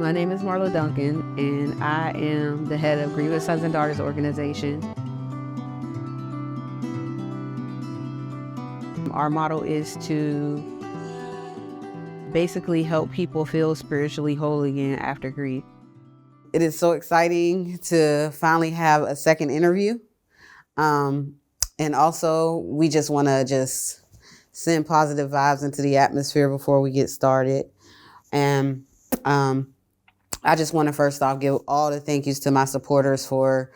My name is Marla Duncan, and I am the head of Grieving Sons and Daughters organization. Our motto is to basically help people feel spiritually whole again after grief. It is so exciting to finally have a second interview. And also, we just want to send positive vibes into the atmosphere before we get started. And I just want to first off give all the thank yous to my supporters for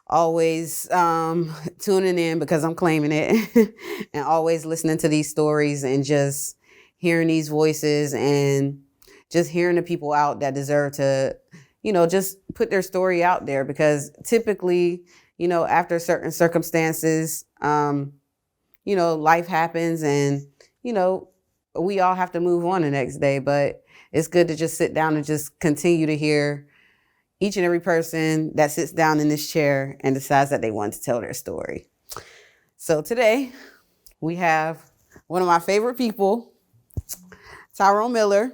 always tuning in, because I'm claiming it, and always listening to these stories and just hearing these voices and just hearing the people out that deserve to, just put their story out there, because typically, after certain circumstances, life happens and, we all have to move on the next day, but it's good to just sit down and just continue to hear each and every person that sits down in this chair and decides that they want to tell their story. So today we have one of my favorite people, Tyrone Miller.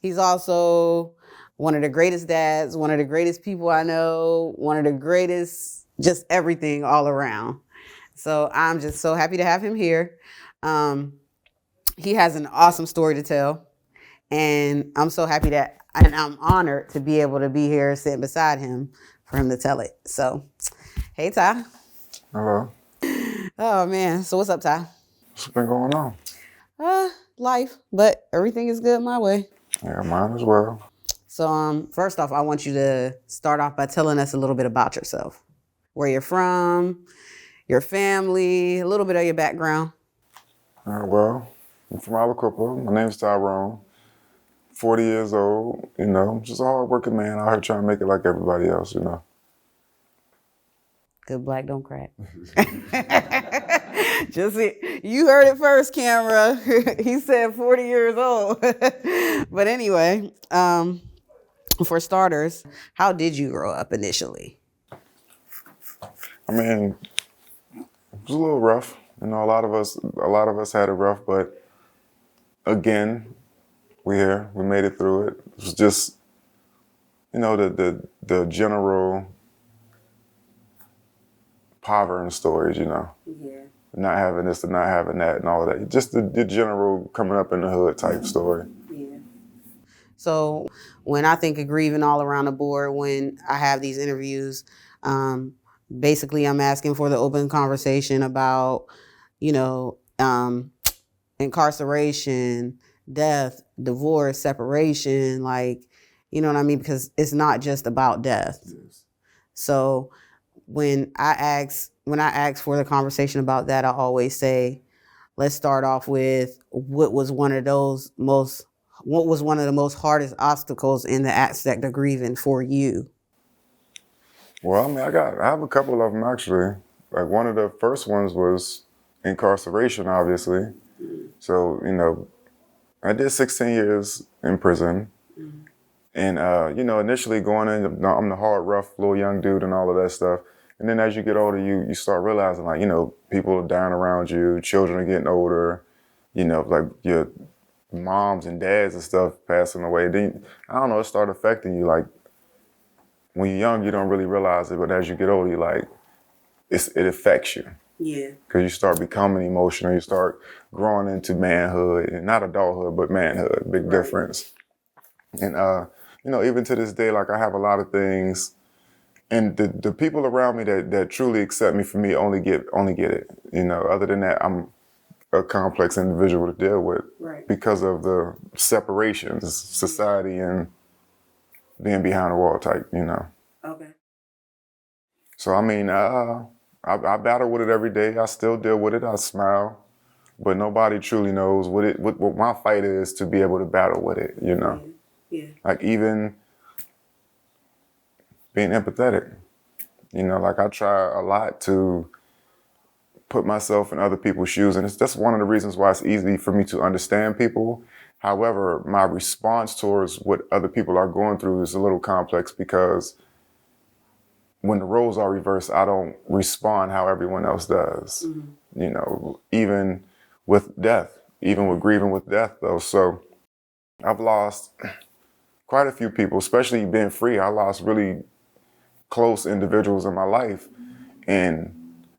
He's also one of the greatest dads, one of the greatest people I know, one of the greatest, just everything all around. So I'm just so happy to have him here. He has an awesome story to tell, and I'm so happy and I'm honored to be able to be here sitting beside him for him to tell it. So, hey, Ty. Hello. Oh, man. So what's up, Ty? What's been going on? Life, but everything is good my way. Yeah, mine as well. So, first off, I want you to start off by telling us a little bit about yourself, where you're from, your family, a little bit of your background. Well, I'm from Alacopa. My name's Tyrone. 40 years old, just a hard-working man out here trying to make it like everybody else, Good black don't crack. You heard it first, camera. He said 40 years old. But anyway, for starters, how did you grow up initially? I mean, it was a little rough. A lot of us had it rough, but again, we here. We made it through it. It was just, the general poverty stories, Yeah. Not having this and not having that and all of that. Just the general coming up in the hood type story. Yeah. So when I think of grieving all around the board, when I have these interviews, basically I'm asking for the open conversation about, incarceration, death, divorce, separation, you know what I mean? Because it's not just about death. Yes. So when I ask for the conversation about that, I always say, let's start off with what was one of the most hardest obstacles in the aspect of grieving for you? Well, I mean, I have a couple of them actually. Like one of the first ones was incarceration, obviously. So, I did 16 years in prison. And, initially going in, I'm the hard, rough, little young dude and all of that stuff. And then as you get older, you start realizing, people are dying around you, children are getting older, like your moms and dads and stuff passing away. Then, I don't know, it started affecting you. Like, when you're young, you don't really realize it, but as you get older, it affects you. Yeah. Because you start becoming emotional, you start growing into manhood, and not adulthood, but manhood, big difference. And, even to this day, I have a lot of things, and the people around me that truly accept me for me only get it. Other than that, I'm a complex individual to deal with. Right. Because of the separations, society, and being behind the wall type, Okay. So, I mean, I battle with it every day. I still deal with it. I smile, but nobody truly knows what my fight is to be able to battle with it, Yeah. Like even being empathetic, I try a lot to put myself in other people's shoes. And that's one of the reasons why it's easy for me to understand people. However, my response towards what other people are going through is a little complex, because when the roles are reversed, I don't respond how everyone else does. Even with death, even with grieving with death though. So I've lost quite a few people, especially being free. I lost really close individuals in my life, and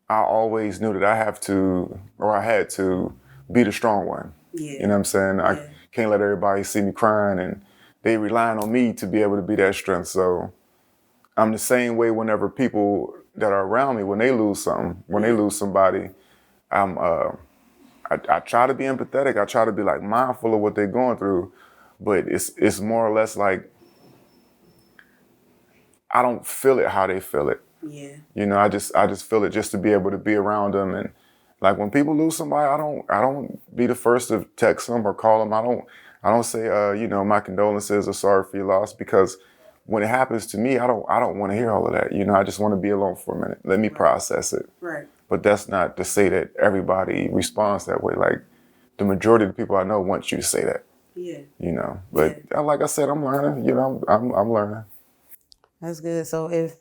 I always knew that I had to be the strong one. Yeah. You know what I'm saying? Yeah. I can't let everybody see me crying, and they relying on me to be able to be that strength. So I'm the same way whenever people that are around me, when they lose something, when they lose somebody, I try to be empathetic. I try to be like mindful of what they're going through, but it's more or less like I don't feel it how they feel it. Yeah. You know, I just feel it just to be able to be around them. And like when people lose somebody, I don't be the first to text them or call them. I don't say my condolences or sorry for your loss, because when it happens to me, I don't want to hear all of that. You know, I just want to be alone for a minute. Let me process it. Right. But that's not to say that everybody responds that way. Like the majority of the people I know want you to say that. Yeah. You know, but like I said, I'm learning. You know, I'm learning. That's good. So if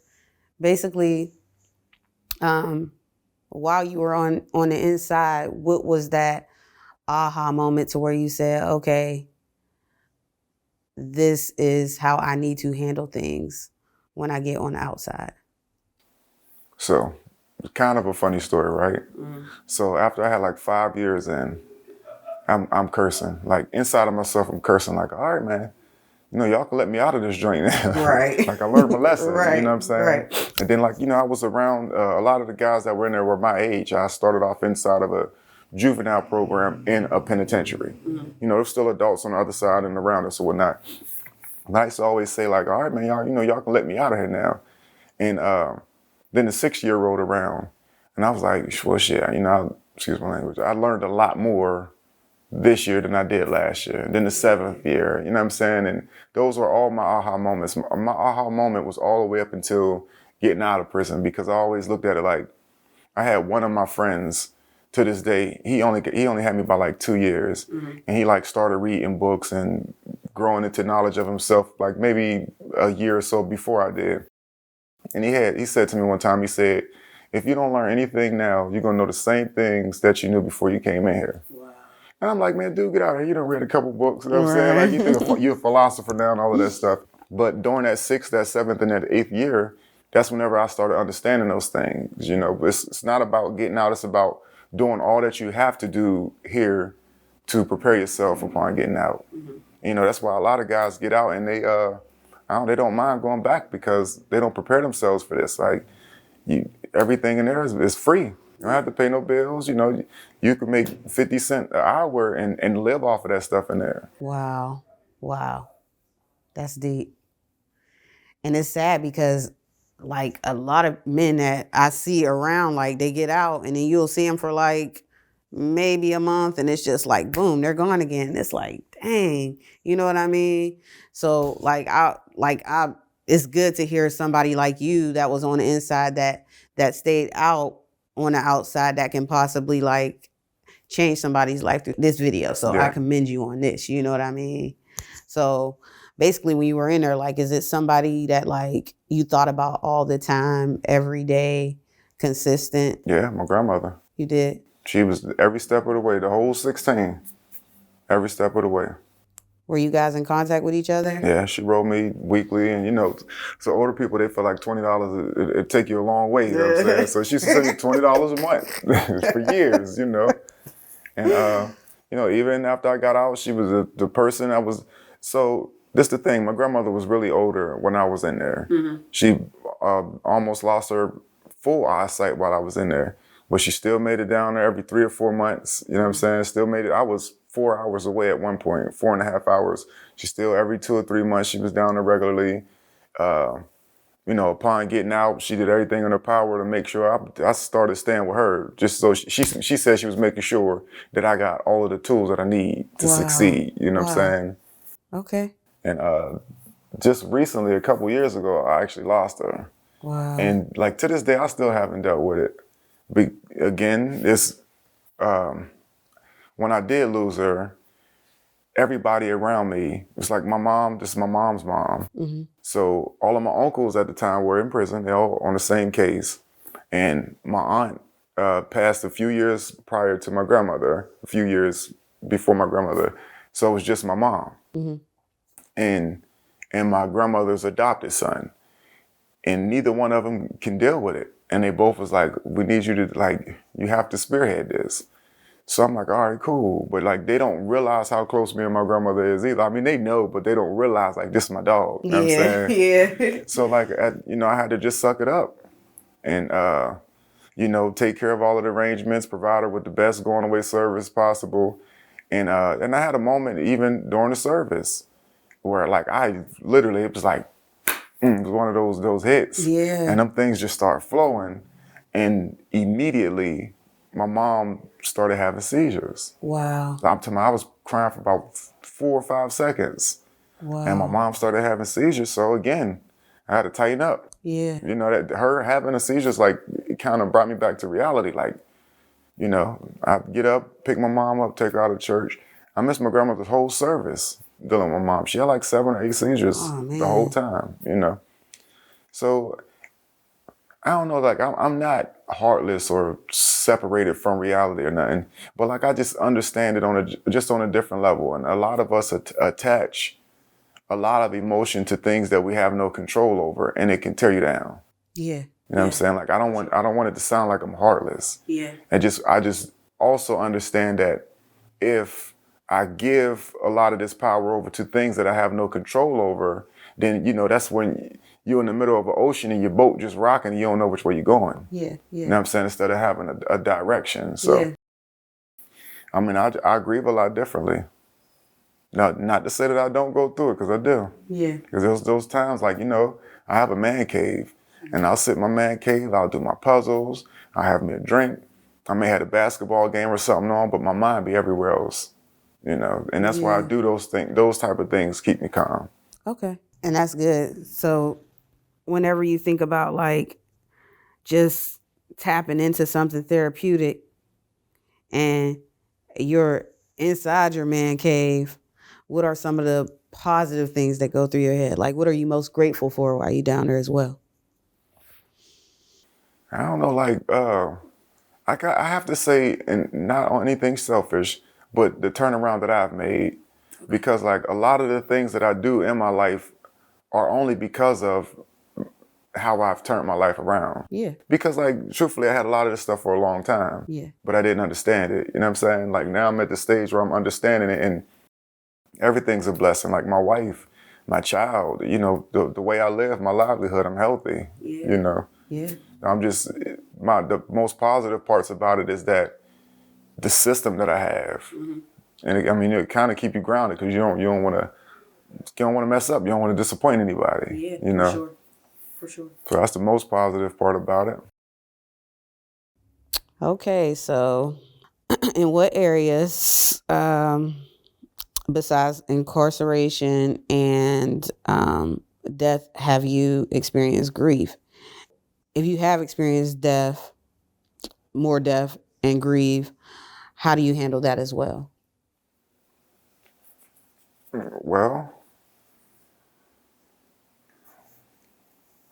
basically, while you were on the inside, what was that aha moment to where you said, okay, this is how I need to handle things when I get on the outside? So, kind of a funny story, right? So after I had like 5 years in, I'm cursing. Like inside of myself, I'm cursing like, all right, man, you know, y'all can let me out of this joint now. Right. Like I learned my lesson, Right. you know what I'm saying? Right. And then like, you know, I was around a lot of the guys that were in there were my age. I started off inside of a juvenile program in a penitentiary. You know, there's still adults on the other side and around us or whatnot. And I used to always say like, all right, man, y'all, you know, y'all can let me out of here now. And then the 6th year rolled around, and I was like, well, shit, you know, excuse my language, I learned a lot more this year than I did last year. And then the 7th year, you know what I'm saying? And those were all my aha moments. My aha moment was all the way up until getting out of prison, because I always looked at it like, I had one of my friends to this day, he only had me by like 2 years. And he like started reading books and growing into knowledge of himself like maybe a year or so before I did. And he said to me one time, he said, if you don't learn anything now, you're going to know the same things that you knew before you came in here. Wow. And I'm like, man, dude, get out of here. You done read a couple books. You know what I'm saying? Like, you think you're a philosopher now and all of that stuff. But during that 6th, that 7th, and that 8th year, that's whenever I started understanding those things. You know, it's not about getting out. It's about doing all that you have to do here to prepare yourself upon getting out. You know, that's why a lot of guys get out and they don't mind going back, because they don't prepare themselves for this. Like, everything in there is free. You don't have to pay no bills. You know, you can make 50 cents an hour and live off of that stuff in there. Wow. Wow. That's deep. And it's sad because like a lot of men that I see around, like they get out and then you'll see them for like maybe a month and it's just like, boom, they're gone again. It's like, dang, you know what I mean? So like it's good to hear somebody like you that was on the inside that stayed out on the outside that can possibly like change somebody's life through this video. So I commend you on this, you know what I mean? So basically when you were in there, like, is it somebody that like you thought about all the time, every day, consistent? Yeah, my grandmother. You did? She was every step of the way, the whole 16, every step of the way. Were you guys in contact with each other? Yeah, she wrote me weekly, and you know, so older people, they feel like $20, it take you a long way, you know what I'm saying? So she used to send me $20 a month for years, you know. And, you know, even after I got out, she was the person I was. So this the thing, my grandmother was really older when I was in there. She almost lost her full eyesight while I was in there, but she still made it down there every 3 or 4 months, you know what I'm saying? Still made it. I was 4 hours away at one point, 4.5 hours. She still, every 2 or 3 months, she was down there regularly. You know, upon getting out, she did everything in her power to make sure I started staying with her. Just so she said she was making sure that I got all of the tools that I need to succeed. You know what I'm saying? Okay. And just recently, a couple years ago, I actually lost her. Wow. And like to this day, I still haven't dealt with it. But again, it's when I did lose her, everybody around me was like my mom. This is my mom's mom. So all of my uncles at the time were in prison. They're all on the same case. And my aunt passed a few years prior to my grandmother, a few years before my grandmother. So it was just my mom. And and my grandmother's adopted son. And neither one of them can deal with it. And they both was like, we need you to, like, you have to spearhead this. So I'm like, all right, cool. But like, they don't realize how close me and my grandmother is either. I mean, they know, but they don't realize like, this is my dog. You know what I'm saying? Yeah. So like, I had to just suck it up and, take care of all of the arrangements, provide her with the best going away service possible. And I had a moment even during the service where like, it was like, it was one of those hits. Yeah. And them things just start flowing. And immediately my mom started having seizures. Wow. I was crying for about 4 or 5 seconds. Wow. And my mom started having seizures. So again, I had to tighten up. Yeah. That her having a seizure, like, it kind of brought me back to reality. Like, I'd get up, pick my mom up, take her out of church. I missed my grandmother's whole service dealing with my mom. She had like 7 or 8 seizures the whole time, So I don't know, like I'm not heartless or separated from reality or nothing, but like I just understand it on a different level. And a lot of us attach a lot of emotion to things that we have no control over, and it can tear you down. Yeah. You know what I'm saying? Like I don't want it to sound like I'm heartless. Yeah. I just also understand that if I give a lot of this power over to things that I have no control over, then that's when you're in the middle of an ocean and your boat just rocking and you don't know which way you're going. Yeah. You know what I'm saying? Instead of having a direction. So, Yeah. I mean, I grieve a lot differently. Not to say that I don't go through it, because I do. Yeah. Because those times, like, I have a man cave, and I'll sit in my man cave, I'll do my puzzles, I'll have me a drink, I may have a basketball game or something on, but my mind be everywhere else, and that's why I do those type of things keep me calm. Okay. And that's good. So whenever you think about like just tapping into something therapeutic and you're inside your man cave, what are some of the positive things that go through your head? Like, what are you most grateful for while you're down there as well? I don't know, like, I have to say, and not on anything selfish, but the turnaround that I've made, because like a lot of the things that I do in my life are only because of how I've turned my life around. Yeah. Because like, truthfully, I had a lot of this stuff for a long time. Yeah. But I didn't understand it. You know what I'm saying? Like now I'm at the stage where I'm understanding it, and everything's a blessing. Like my wife, my child, the way I live, my livelihood, I'm healthy. Yeah. Yeah. I'm just, the most positive parts about it is that the system that I have. Mm-hmm. And it kind of keep you grounded, because you don't want to mess up. You don't want to disappoint anybody. Yeah, for sure. So that's the most positive part about it. Okay, so in what areas, besides incarceration and death, have you experienced grief? If you have experienced more death and grief, how do you handle that as well? Well,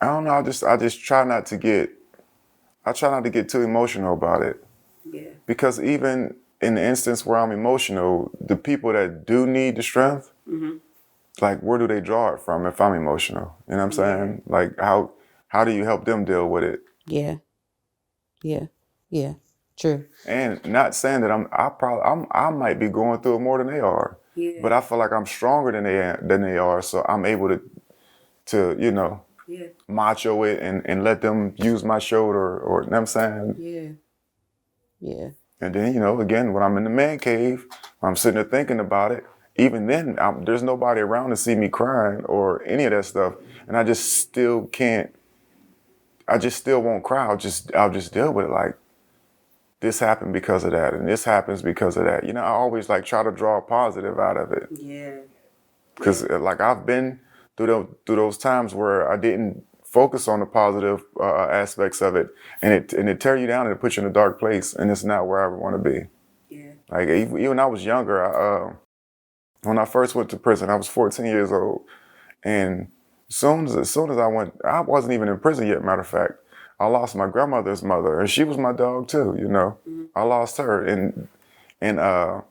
I don't know. I just try not to get too emotional about it. Yeah. Because even in the instance where I'm emotional, the people that do need the strength, mm-hmm. like, where do they draw it from if I'm emotional? You know what I'm saying? Like, how do you help them deal with it? Yeah. Yeah. Yeah. True. And not saying that I might be going through it more than they are. Yeah. But I feel like I'm stronger than they are, so I'm able to macho it and let them use my shoulder, or you know what I'm saying? Yeah. Yeah. And then, again, when I'm in the man cave, I'm sitting there thinking about it. Even then, there's nobody around to see me crying or any of that stuff. And I just still won't cry. I'll just deal with it. Like, this happened because of that, and this happens because of that. I always like try to draw a positive out of it. Yeah. Because like I've been through those times where I didn't focus on the positive aspects of it, and it tear you down and it puts you in a dark place, and it's not where I ever want to be. Yeah. Like even when I was younger, when I first went to prison, I was 14 years old, and as soon as I went, I wasn't even in prison yet. Matter of fact, I lost my grandmother's mother, and she was my dog too. Mm-hmm. I lost her, and I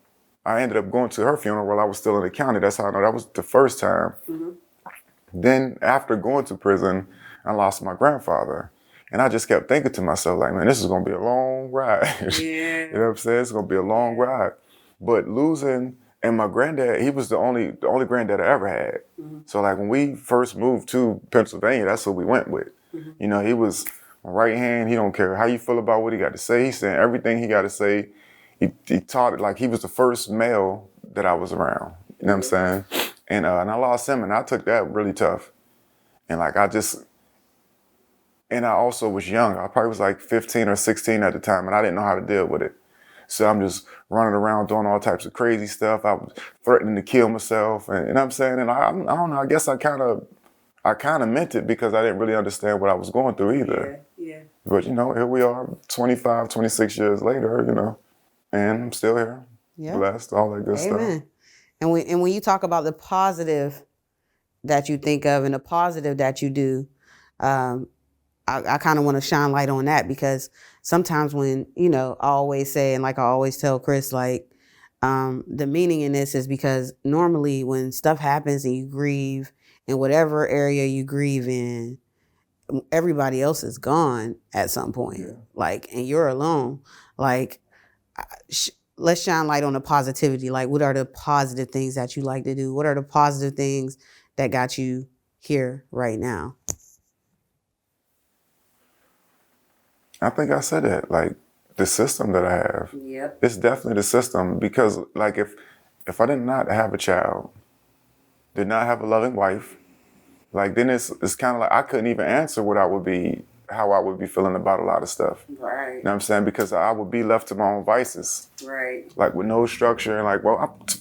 ended up going to her funeral while I was still in the county. That's how I know that was the first time. Mm-hmm. Then after going to prison, I lost my grandfather. And I just kept thinking to myself, like, man, this is going to be a long ride. Yeah. You know what I'm saying? It's going to be a long ride. But losing, and my granddad, he was the only granddad I ever had. So like when we first moved to Pennsylvania, that's what we went with. You know, he was my right hand. He don't care how you feel about what he got to say. He's saying everything he got to say. He taught it like he was the first male that I was around. You know what I'm saying? And I lost him, and I took that really tough. And like and I also was young. I probably was like 15 or 16 at the time, and I didn't know how to deal with it. So I'm just running around doing all types of crazy stuff. I was threatening to kill myself, and you know what I'm saying? And I don't know. I guess I kind of meant it because I didn't really understand what I was going through either. Yeah. But you know, here we are, 25, 26 years later. You know, and I'm still here, blessed, all that good Amen. stuff. And when you talk about the positive that you think of and the positive that you do, I kind of want to shine light on that, because sometimes when, you know, I always say, and like I always tell Chris, like, the meaning in this is because normally when stuff happens and you grieve in whatever area you grieve in, everybody else is gone at some point, like, and you're alone. Like, let's shine light on the positivity. Like, what are the positive things that you like to do? What are the positive things that got you here right now? I think I said that, like the system that I have. Yep. It's definitely the system, because like if I did not have a child, did not have a loving wife, like then it's kind of like I couldn't even answer how I would be feeling about a lot of stuff. Right. You know what I'm saying? Because I would be left to my own vices. Right. Like with no structure, and like,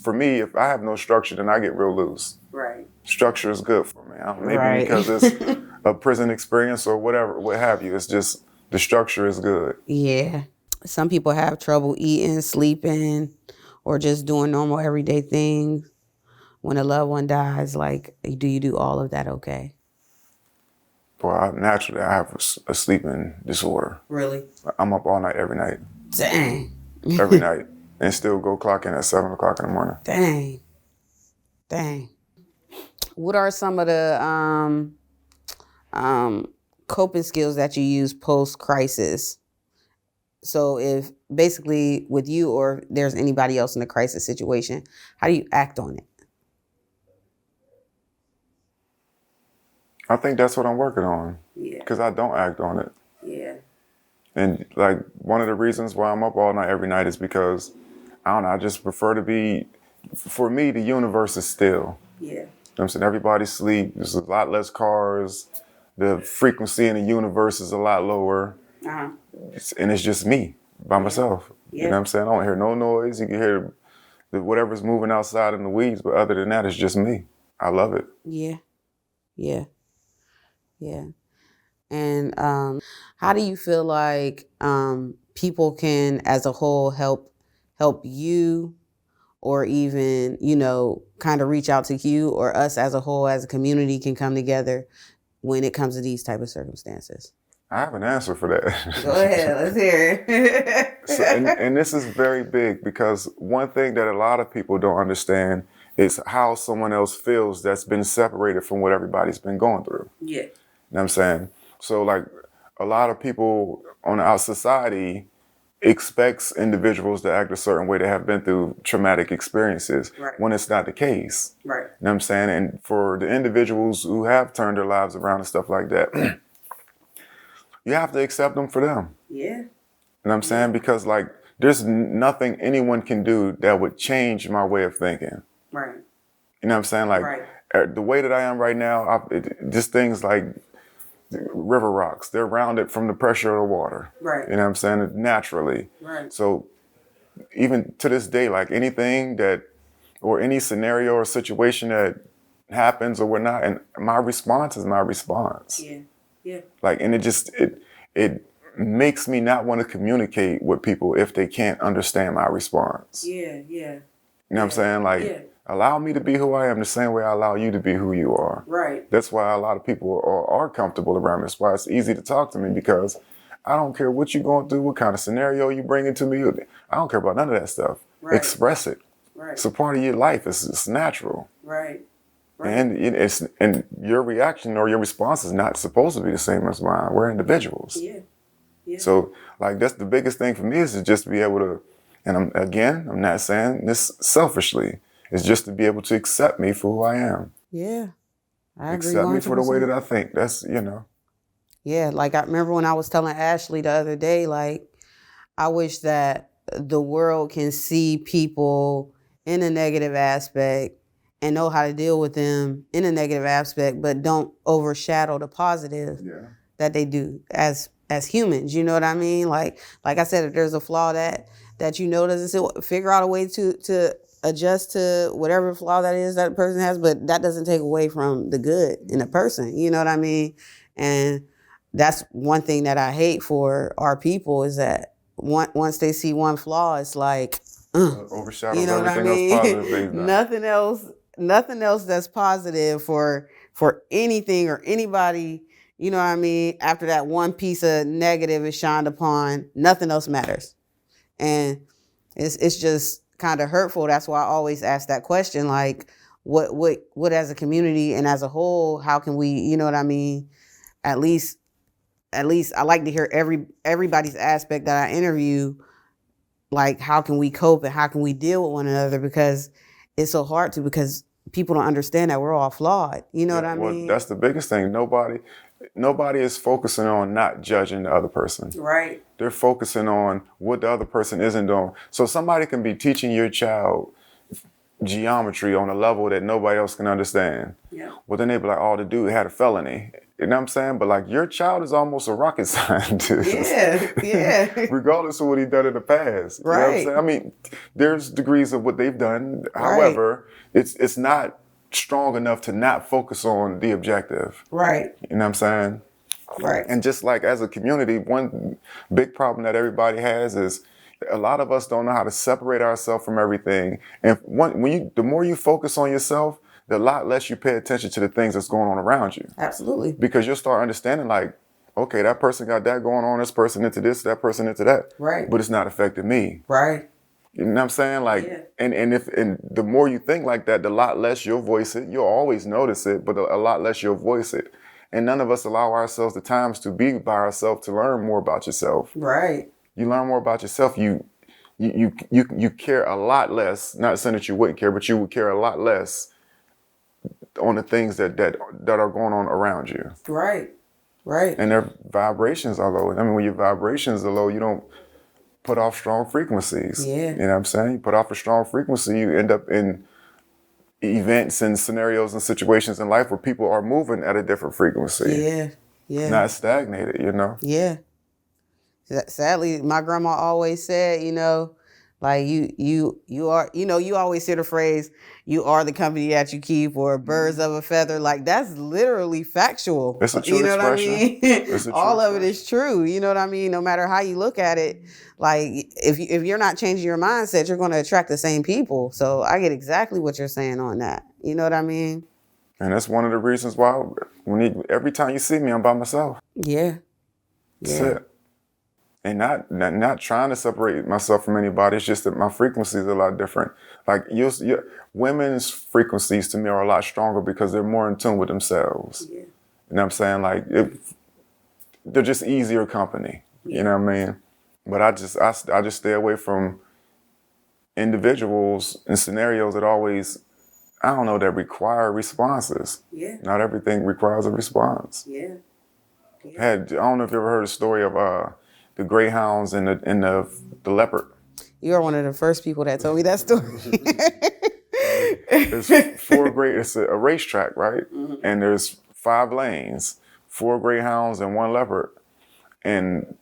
for me, if I have no structure, then I get real loose. Right. Structure is good for me. Maybe because it's a prison experience or whatever, what have you. It's just the structure is good. Yeah. Some people have trouble eating, sleeping, or just doing normal everyday things. When a loved one dies, like, do you do all of that okay? Boy, naturally, I have a sleeping disorder. Really? I'm up all night every night. Dang. Every night. And still go clock in at 7 o'clock in the morning. Dang. What are some of the coping skills that you use post-crisis? So if basically with you or there's anybody else in a crisis situation, how do you act on it? I think that's what I'm working on. Yeah. Because I don't act on it. Yeah. And like one of the reasons why I'm up all night every night is because, I don't know, I just prefer to be, for me, the universe is still. Yeah. You know what I'm saying? Everybody sleep. There's a lot less cars. The frequency in the universe is a lot lower. Uh-huh. And it's just me by myself. Yeah. You know what I'm saying? I don't hear no noise. You can hear whatever's moving outside in the weeds, but other than that, it's just me. I love it. Yeah. And how do you feel like people can, as a whole, help you, or even, you know, kind of reach out to you, or us as a whole, as a community, can come together when it comes to these type of circumstances? I have an answer for that. Go ahead, let's hear it. And this is very big, because one thing that a lot of people don't understand is how someone else feels that's been separated from what everybody's been going through. Yeah. You know what I'm saying? So like a lot of people on our society expects individuals to act a certain way that have been through traumatic experiences, when it's not the case. Right. You know what I'm saying? And for the individuals who have turned their lives around and stuff like that, you have to accept them for them. Yeah. You know what I'm saying? Because like there's nothing anyone can do that would change my way of thinking. Right. You know what I'm saying? Like the way that I am right now, just things like river rocks, they're rounded from the pressure of the water. Right. You know what I'm saying? Naturally. Right. So even to this day, like anything that, or any scenario or situation that happens or whatnot, and my response is my response. Yeah. Yeah. Like, and it makes me not want to communicate with people if they can't understand my response. Yeah. You know what I'm saying? Like, allow me to be who I am the same way I allow you to be who you are. Right. That's why a lot of people are comfortable around me. That's why it's easy to talk to me, because I don't care what you're going through, what kind of scenario you bring into me. I don't care about none of that stuff. Right. Express it. Right. It's a part of your life. It's natural. Right. And your reaction or your response is not supposed to be the same as mine. We're individuals. So like that's the biggest thing for me is to just be able to, and I'm not saying this selfishly, it's just to be able to accept me for who I am. Yeah. I agree Accept me for the way 100%. that I think. That's, Yeah, like I remember when I was telling Ashley the other day, like I wish that the world can see people in a negative aspect and know how to deal with them in a negative aspect, but don't overshadow the positive that they do as humans. You know what I mean? Like I said, if there's a flaw that you know doesn't sit, figure out a way to adjust to whatever flaw that is that person has, but that doesn't take away from the good in a person. You know what I mean? And that's one thing that I hate for our people is that once they see one flaw, it's like, overshadows you know what I everything else mean? positive they've done. Nothing else that's positive for anything or anybody. You know what I mean? After that one piece of negative is shined upon, nothing else matters, and it's just kind of hurtful. That's why I always ask that question, like, what as a community and as a whole, how can we, you know what I mean? At least I like to hear everybody's aspect that I interview. Like, how can we cope and how can we deal with one another? Because it's so hard to, because people don't understand that we're all flawed. You know what I mean? That's the biggest thing. Nobody is focusing on not judging the other person. Right. They're focusing on what the other person isn't doing. So somebody can be teaching your child geometry on a level that nobody else can understand. Yeah. Well, then they be like, oh, the dude had a felony. You know what I'm saying? But like your child is almost a rocket scientist. Yeah. Regardless of what he done in the past. Right. You know what I'm saying? I mean, there's degrees of what they've done. Right. However, it's not strong enough to not focus on the objective. Right. You know what I'm saying? Right. And just like as a community, one big problem that everybody has is a lot of us don't know how to separate ourselves from everything. And the more you focus on yourself, the lot less you pay attention to the things that's going on around you. Absolutely. Because you'll start understanding like, okay, that person got that going on, this person into this, that person into that. Right. But it's not affecting me. Right. You know what I'm saying? Like, and the more you think like that, the lot less you'll voice it. You'll always notice it, but a lot less you'll voice it. And none of us allow ourselves the times to be by ourselves to learn more about yourself. Right. You learn more about yourself. You care a lot less. Not saying that you wouldn't care, but you would care a lot less on the things that are going on around you. Right. Right. And their vibrations are low. I mean, when your vibrations are low, you don't put off strong frequencies. Yeah. You know what I'm saying? You put off a strong frequency, you end up in events and scenarios and situations in life where people are moving at a different frequency. Yeah. Yeah. Not stagnated, you know? Yeah. Sadly, my grandma always said, you know, like you are, you know, you always hear the phrase, you are the company that you keep, or birds of a feather. Like that's literally factual. It's a true you know expression. what I mean? It's a true All of it expression. is true. You know what I mean? No matter how you look at it, like if you're not changing your mindset, you're going to attract the same people. So I get exactly what you're saying on that. You know what I mean? And that's one of the reasons why every time you see me, I'm by myself. Yeah. That's it. And not trying to separate myself from anybody. It's just that my frequencies are a lot different. Like women's frequencies to me are a lot stronger because they're more in tune with themselves. Yeah. You know what I'm saying? Like they're just easier company. Yeah. You know what I mean? But I just stay away from individuals and scenarios that always, I don't know, that require responses. Yeah. Not everything requires a response. Yeah. I don't know if you ever heard a story of the greyhounds and the leopard. You are one of the first people that told me that story. It's a racetrack, right? Mm-hmm. And there's 5 lanes, 4 greyhounds and 1 leopard. And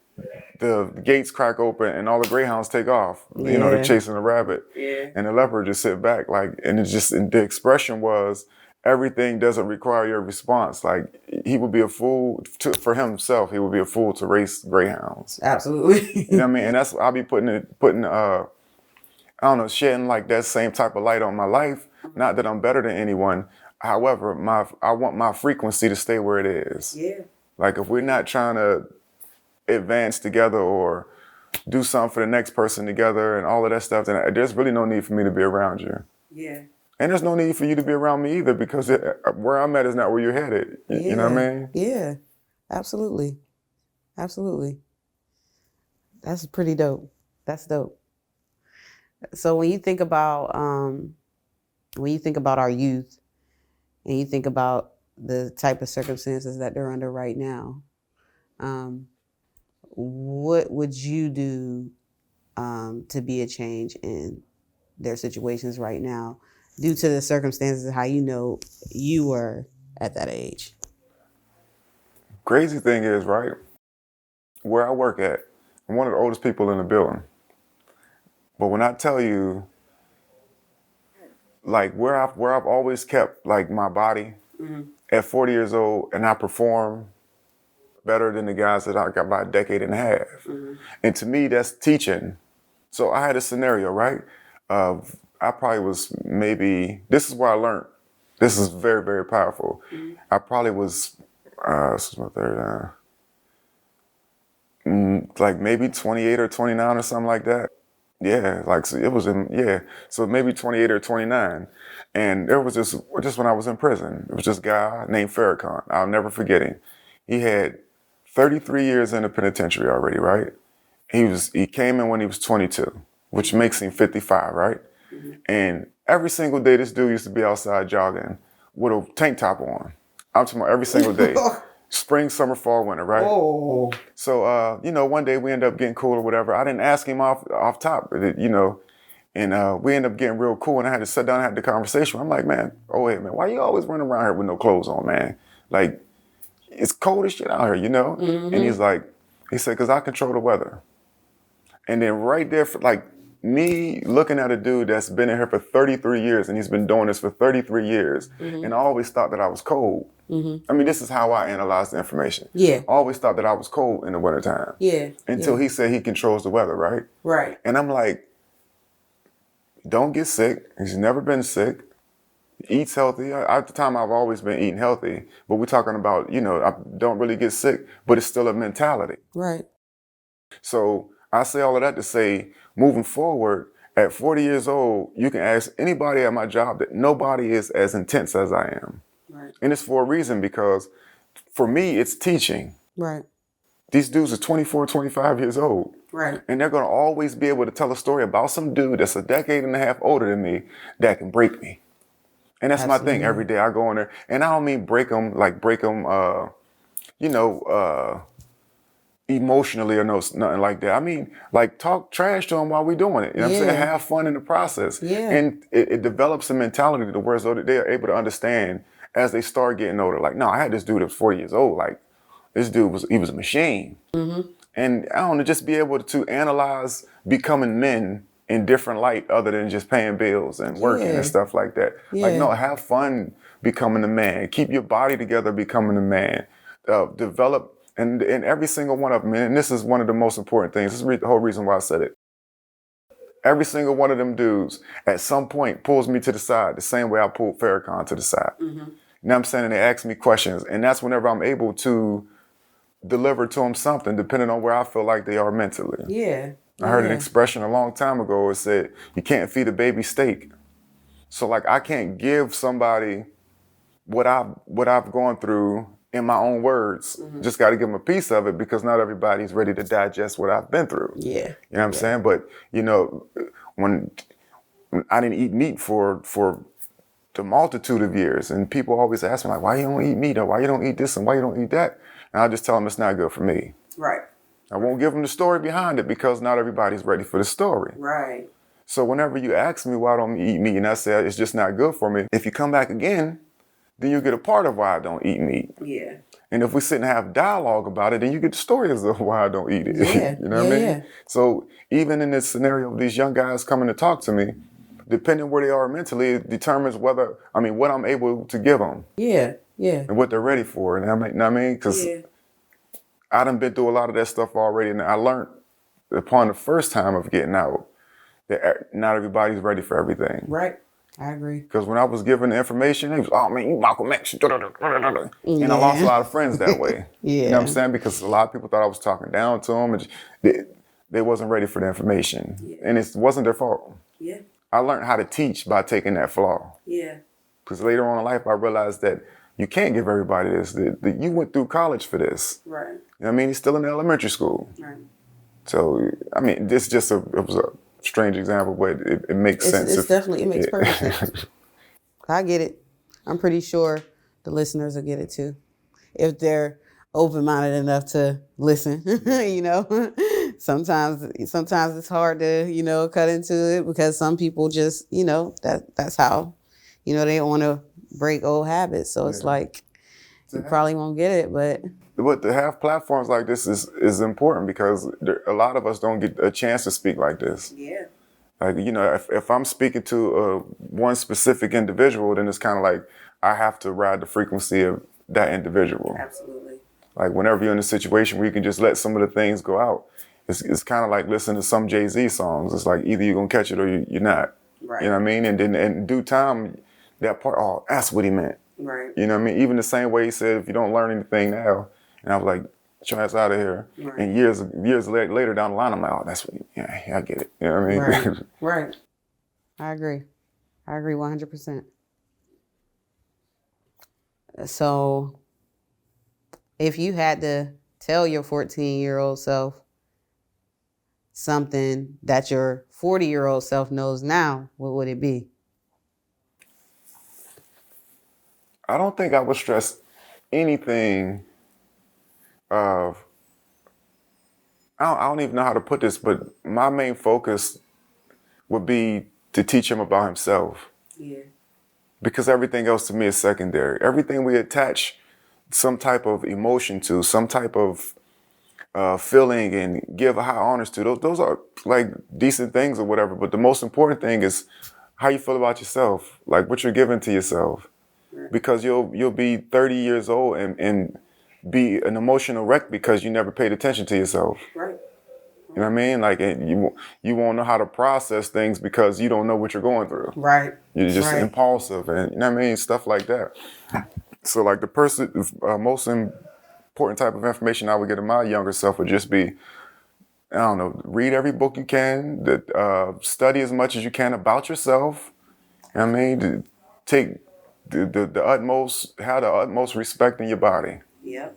the gates crack open and all the greyhounds take off. Yeah. You know, they're chasing a rabbit. Yeah. And the leopard just sit back and the expression was, everything doesn't require your response. Like he would be a fool for himself. He would be a fool to race greyhounds. Absolutely. You know what I mean? And that's I'll be putting I don't know, shedding like that same type of light on my life. Not that I'm better than anyone. However, I want my frequency to stay where it is. Yeah. Like if we're not trying to advance together or do something for the next person together and all of that stuff, then there's really no need for me to be around you. Yeah. And there's no need for you to be around me either, because where I'm at is not where you're headed. You know what I mean? Yeah, absolutely. Absolutely. That's pretty dope. That's dope. So when you think about our youth and you think about the type of circumstances that they're under right now, what would you do to be a change in their situations right now due to the circumstances of how you were at that age? Crazy thing is, right, where I work at, I'm one of the oldest people in the building. But when I tell you, like, where I've always kept, like, my body at 40 years old, and I perform better than the guys that I got by a decade and a half. And to me, that's teaching. So I had a scenario, right? I probably was maybe, this is where I learned. This is very, very powerful. I probably was, this is my third, like maybe 28 or 29 or something like that. Yeah, like, so it was so maybe 28 or 29. And there was just when I was in prison, it was this guy named Farrakhan. I'll never forget him. He had 33 years in the penitentiary already, right? He came in when he was 22, which makes him 55, right? And every single day, this dude used to be outside jogging with a tank top on. I'm talking about every single day. Spring, summer, fall, winter, right? Oh. So, one day we end up getting cool or whatever. I didn't ask him off top, and we end up getting real cool, and I had to sit down and have the conversation. I'm like, man, wait, man, why you always running around here with no clothes on, man? Like, it's cold as shit out here, And he said, because I control the weather. And then right there, like, me looking at a dude that's been in here for 33 years, and he's been doing this for 33 years, and I always thought that I was cold. I mean, this is how I analyze the information. Yeah. I always thought that I was cold in the wintertime. Yeah. Until he said he controls the weather, right? Right. And I'm like, don't get sick. He's never been sick. Eats healthy. At the time, I've always been eating healthy. But we're talking about, I don't really get sick, but it's still a mentality. Right. So I say all of that to say, moving forward, at 40 years old, you can ask anybody at my job that nobody is as intense as I am. Right. And it's for a reason, because for me, it's teaching. Right. These dudes are 24, 25 years old. Right. And they're going to always be able to tell a story about some dude that's a decade and a half older than me that can break me. And that's my thing. Every day I go in there, and I don't mean break them, emotionally or nothing like that. I mean, like, talk trash to them while we're doing it. You know what I'm saying? Have fun in the process. Yeah. And it develops a mentality to where they are able to understand as they start getting older. Like, no, I had this dude that was 40 years old. Like, this dude was a machine. And I don't know, just be able to analyze becoming men in different light other than just paying bills and working and stuff like that. Like, no, have fun becoming a man. Keep your body together becoming a man. Develop, and every single one of them, and this is one of the most important things. This is the whole reason why I said it. Every single one of them dudes at some point pulls me to the side the same way I pulled Farrakhan to the side. You know what I'm saying? And they ask me questions. And that's whenever I'm able to deliver to them something, depending on where I feel like they are mentally. Yeah. I heard an expression a long time ago. It said, you can't feed a baby steak. So, like, I can't give somebody what I've gone through in my own words. Just got to give them a piece of it, because not everybody's ready to digest what I've been through. Yeah. You know what I'm saying? But, when I didn't eat meat for the multitude of years, and people always ask me, like, why you don't eat meat, or why you don't eat this, and why you don't eat that? And I just tell them it's not good for me. Right. I won't give them the story behind it, because not everybody's ready for the story. Right. So whenever you ask me why I don't eat meat, and I say it's just not good for me, if you come back again, then you get a part of why I don't eat meat. Yeah. And if we sit and have dialogue about it, then you get the stories of why I don't eat it. Yeah. You know what I mean? Yeah. So even in this scenario of these young guys coming to talk to me, depending where they are mentally, it determines what I'm able to give them. Yeah. Yeah. And what they're ready for. And you know what I mean? Because I done been through a lot of that stuff already, and I learned upon the first time of getting out that not everybody's ready for everything. Right. I agree. Because when I was given the information, it was, oh man, you Malcolm X. And I lost a lot of friends that way. You know what I'm saying? Because a lot of people thought I was talking down to them, and they wasn't ready for the information. And it wasn't their fault. Yeah. I learned how to teach by taking that flaw. Yeah. Because later on in life, I realized that you can't give everybody this. That you went through college for this. Right. You know what I mean? He's still in elementary school. Right. So, I mean, this just it was a strange example, but it makes sense. It's definitely, it makes perfect sense. I get it. I'm pretty sure the listeners will get it too, if they're open-minded enough to listen. You know, sometimes it's hard to, you know, cut into it because some people just, you know, that's how, you know, they don't want to break old habits. So it's like you probably won't get it, but to have platforms like this is important because a lot of us don't get a chance to speak like this. yeah. Like, you know, if I'm speaking to one specific individual, then it's kind of like I have to ride the frequency of that individual. Absolutely. Like whenever you're in a situation where you can just let some of the things go out, it's kind of like listening to some Jay-Z songs. It's like either you're going to catch it or you're not. Right. You know what I mean? And then in due time, that part, oh, that's what he meant. Right. You know what I mean? Even the same way he said, if you don't learn anything now, and I was like, get your ass out of here. Right. And years later down the line, I'm like, oh, that's what yeah, I get it. You know what I mean? Right. Right. I agree 100%. So if you had to tell your 14-year-old self something that your 40-year-old self knows now, what would it be? I don't think I would stress anything of, I don't even know how to put this, but my main focus would be to teach him about himself. Yeah. Because everything else to me is secondary. Everything we attach some type of emotion to, some type of feeling and give a high honors to, those are like decent things or whatever. But the most important thing is how you feel about yourself, like what you're giving to yourself. Right. Because you'll be 30 years old and be an emotional wreck because you never paid attention to yourself. Right. You know what I mean? Like you won't know how to process things because you don't know what you're going through. Right. You're just impulsive, and you know what I mean? Stuff like that. So like the most important type of information I would get to my younger self would just be, I don't know, read every book you can, study as much as you can about yourself. You know what I mean? Take have the utmost respect in your body. Yep.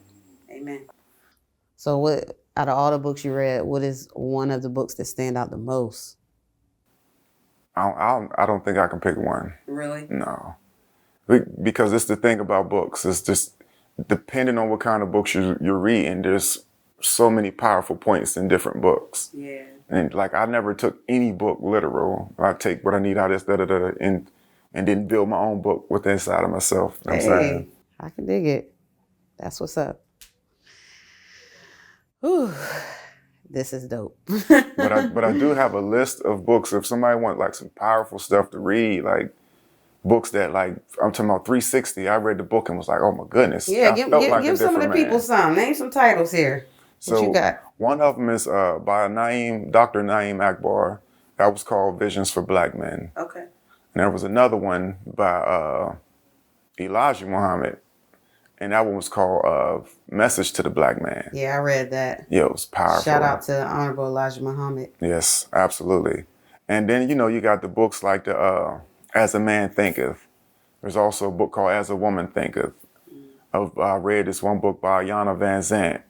Amen. So what, out of all the books you read, what is one of the books that stand out the most? I don't think I can pick one. Really? No. Because it's the thing about books. It's just depending on what kind of books you're reading, there's so many powerful points in different books. Yeah. And like I never took any book literal. I take what I need out of this, and then build my own book with the inside of myself. You know what I'm saying? I can dig it. That's what's up. Whew. This is dope. but I do have a list of books. If somebody wants like some powerful stuff to read, like books that like, I'm talking about 360. I read the book and was like, oh my goodness. Yeah, give some of the people some. Name some titles here. What you got? One of them is by Dr. Naeem Akbar. That was called Visions for Black Men. Okay. And there was another one by Elijah Muhammad. And that one was called Message to the Black Man. Yeah, I read that. Yeah, it was powerful. Shout out to Honorable Elijah Muhammad. Yes, absolutely. And then, you know, you got the books like the As a Man Thinketh. There's also a book called As a Woman Thinketh. I read this one book by Yana Van Zant,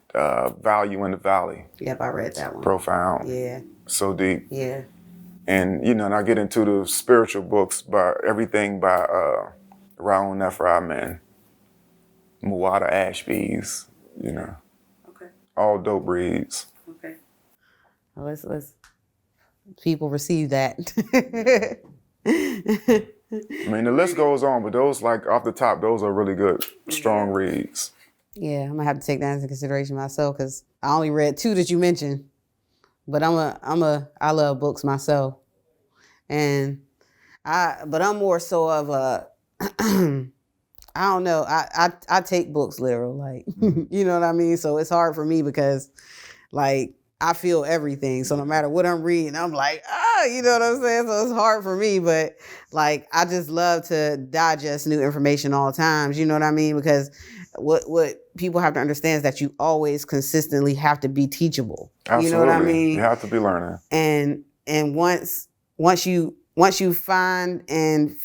Value in the Valley. Yep, I read that one. Profound. Yeah. So deep. Yeah. And, you know, and I get into the spiritual books by everything by Raul Nefer Amen, Muwatta Ashby's, you know. Okay. All dope reads. Okay. Well, let's people receive that. I mean, the list goes on, but those, like, off the top, those are really good, strong reads. Yeah, I'm going to have to take that into consideration myself because I only read 2 that you mentioned. But I love books myself. But I'm more so of a, I don't know, I take books literal, like, you know what I mean? So it's hard for me because, like, I feel everything. So no matter what I'm reading, I'm like, you know what I'm saying? So it's hard for me, but like, I just love to digest new information all the times. You know what I mean? Because what people have to understand is that you always consistently have to be teachable. Absolutely. You know what I mean? You have to be learning. And once you once you find and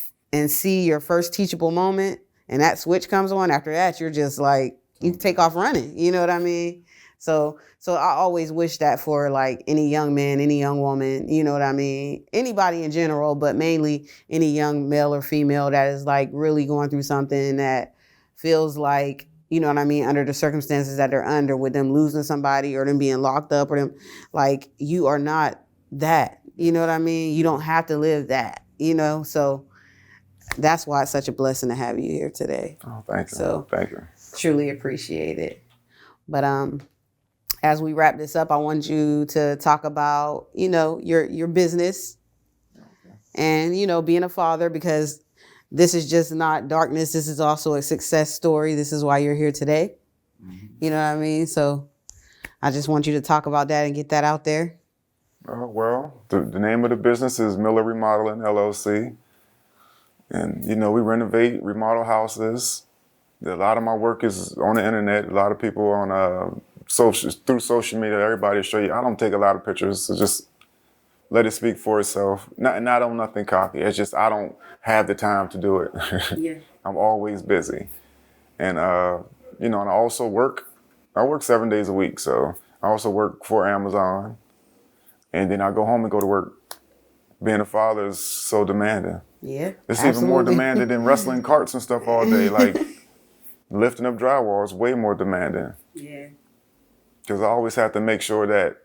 see your first teachable moment and that switch comes on, after that, you're just like, you take off running. You know what I mean? So I always wish that for like any young man, any young woman, you know what I mean? Anybody in general, but mainly any young male or female that is like really going through something that feels like, you know what I mean, under the circumstances that they're under, with them losing somebody or them being locked up or them, like, you are not that. You know what I mean? You don't have to live that, you know? So that's why it's such a blessing to have you here today. Oh, thank you. So Thank you. truly appreciate it. But as we wrap this up, I want you to talk about, you know, your business and, you know, being a father, because this is just not darkness. This is also a success story. This is why you're here today. You know what I mean? So I just want you to talk about that and get that out there. Well, the name of the business is Miller Remodeling LLC. And, you know, we renovate, remodel houses. A lot of my work is on the internet. A lot of people on through social media, everybody will show you. I don't take a lot of pictures, so just let it speak for itself. Not on nothing cocky. It's just I don't have the time to do it. Yeah. I'm always busy. And, you know, and I also work. I work 7 days a week, so I also work for Amazon. And then I go home and go to work. Being a father is so demanding. Yeah. It's even more demanding than wrestling carts and stuff all day. Like lifting up drywall is way more demanding. Yeah. Because I always have to make sure that,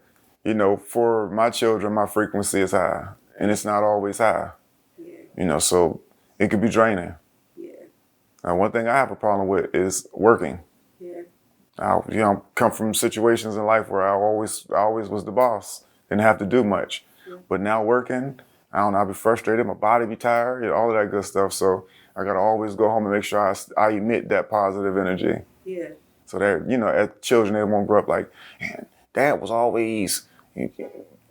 you know, for my children, my frequency is high. And it's not always high. Yeah. You know, so it could be draining. Yeah. One thing I have a problem with is working. Yeah. You know, come from situations in life where I always was the boss. Didn't have to do much. Yeah. But now working, I don't know, I'll be frustrated, my body be tired, you know, all of that good stuff. So I gotta always go home and make sure I emit that positive energy. Yeah. So that, you know, as children, they won't grow up like, man, Dad was always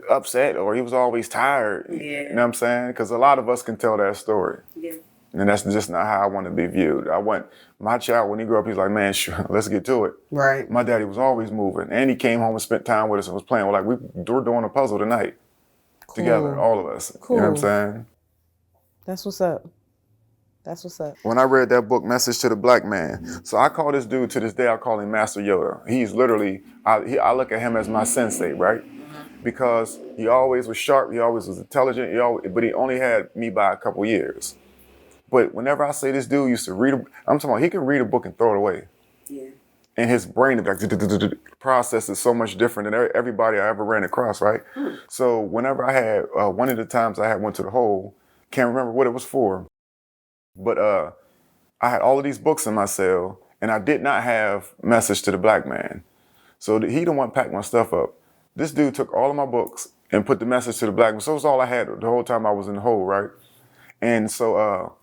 upset or he was always tired. Yeah. You know what I'm saying? Because a lot of us can tell that story. Yeah. And that's just not how I want to be viewed. I want my child, when he grew up, he's like, man, sure, let's get to it. Right. My daddy was always moving. And he came home and spent time with us and was playing. We're like, we're doing a puzzle tonight. Cool. Together, all of us. Cool. You know what I'm saying? That's what's up. That's what's up. When I read that book, Message to the Black Man, so I call this dude, to this day, I call him Master Yoda. He's literally, I look at him as my sensei, right? Because he always was sharp, he always was intelligent, but he only had me by a couple years. But whenever I say this dude used to read, I'm talking about he can read a book and throw it away. Yeah. And his brain process is so much different than everybody I ever ran across, right? So whenever I had, one of the times I had went to the hole, can't remember what it was for, but I had all of these books in my cell and I did not have Message to the Black Man. So he the one packed my stuff up. This dude took all of my books and put the Message to the Black Man. So it was all I had the whole time I was in the hole, right? And so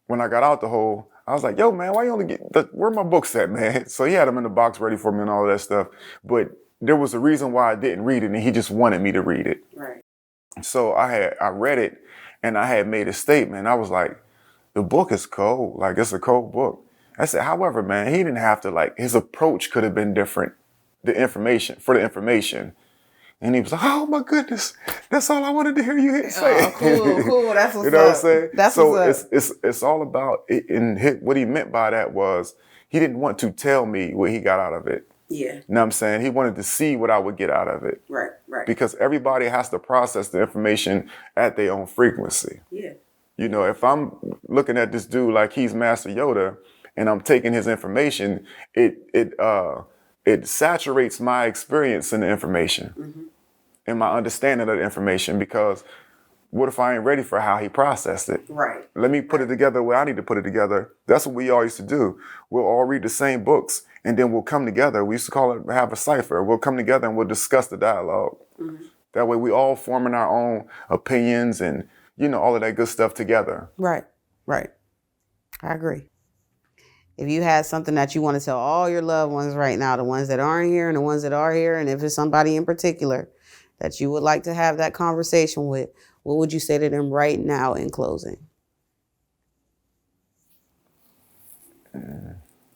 when I got out the hole, I was like, yo, man, why you only where my books at, man? So he had them in the box ready for me and all that stuff. But there was a reason why I didn't read it, and he just wanted me to read it. Right. So I read it, and I had made a statement. I was like, the book is cold. Like, it's a cold book. I said, however, man, he didn't have to, like, his approach could have been different. The information. And he was like, oh my goodness, that's all I wanted to hear you say. Oh, cool. That's what's up. You know what I'm saying? That's so what's up. It's all about it. And what he meant by that was he didn't want to tell me what he got out of it. Yeah. You know what I'm saying? He wanted to see what I would get out of it. Right. Because everybody has to process the information at their own frequency. Yeah. You know, if I'm looking at this dude like he's Master Yoda and I'm taking his information, it saturates my experience in the information and my understanding of the information, because what if I ain't ready for how he processed it? Right. Let me put it together where I need to put it together. That's what we all used to do. We'll all read the same books and then we'll come together. We used to have a cipher. We'll come together and we'll discuss the dialogue. That way we all forming our own opinions and, you know, all of that good stuff together. Right. I agree. If you had something that you want to tell all your loved ones right now, the ones that aren't here and the ones that are here, and if it's somebody in particular that you would like to have that conversation with, what would you say to them right now in closing?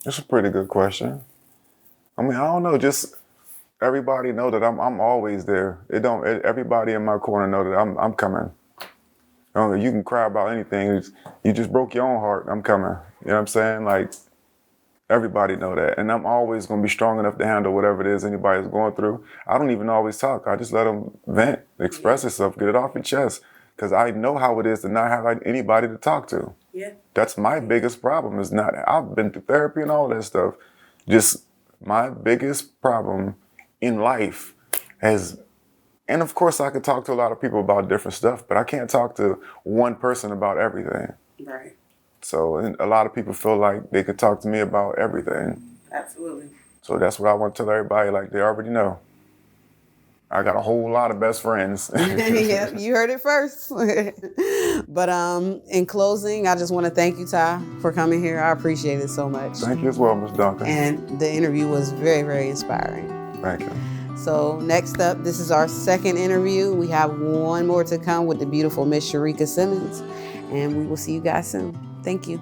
That's a pretty good question. I mean, I don't know, just everybody know that I'm always there. Everybody in my corner know that I'm coming. You can cry about anything. You just broke your own heart. I'm coming. You know what I'm saying? Like, everybody know that. And I'm always going to be strong enough to handle whatever it is anybody's going through. I don't even always talk. I just let them vent, express yourself, get it off your chest. Because I know how it is to not have like anybody to talk to. Yeah. That's my biggest problem is not, I've been through therapy and all that stuff. Just my biggest problem in life has, and of course I could talk to a lot of people about different stuff, but I can't talk to one person about everything. Right. So and a lot of people feel like they could talk to me about everything. Absolutely. So that's what I want to tell everybody, like they already know. I got a whole lot of best friends. Yeah, you heard it first. But in closing, I just want to thank you, Ty, for coming here. I appreciate it so much. Thank you as well, Ms. Duncan. And the interview was very, very inspiring. Thank you. So next up, this is our second interview. We have one more to come with the beautiful Miss Sharika Simmons. And we will see you guys soon. Thank you.